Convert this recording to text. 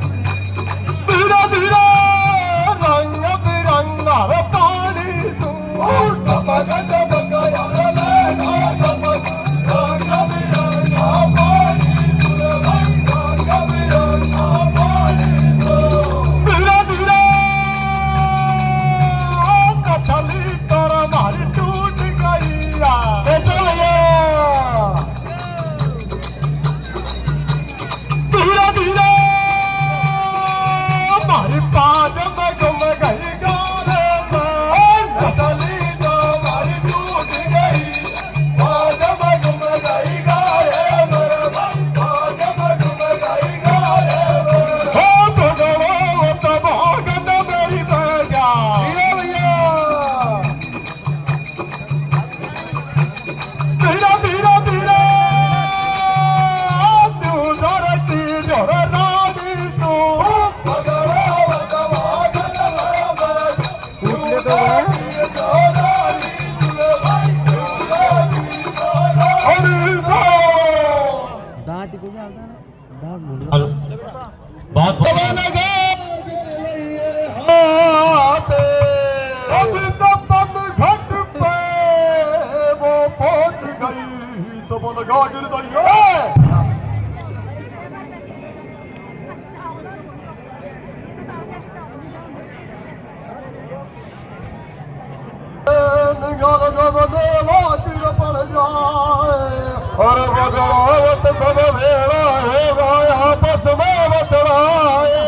धीरे धीरे रंग बिरंगा पानी सूर टपक टपक यार लेगा टपक रंग बिरंगा पानी सूर रंग बिरंगा पानी सूर धीरे धीरे कथली कर मारी टूट गई ऐसा भैया धीरे धीरे मारी पाद में गुम गई गाने में कथली तो मारी टूट गई पाद में गुम गई गाने में पाद में गुम गई गाने में हो भगवा तो भागत मेरी बजा भैया धीरे धीरे धीरे तू धरती जोर रानी सो भगवा तो भागत मेरी दांत को क्या होता है दांत भूल बात अभी तो पग घट पे वो पहुंच गई तो बोल गागिर दैया निगाल जब देवा गिर पड़ जाए और बगड़ावत सब भेड़ा होगा आपस में बतलाए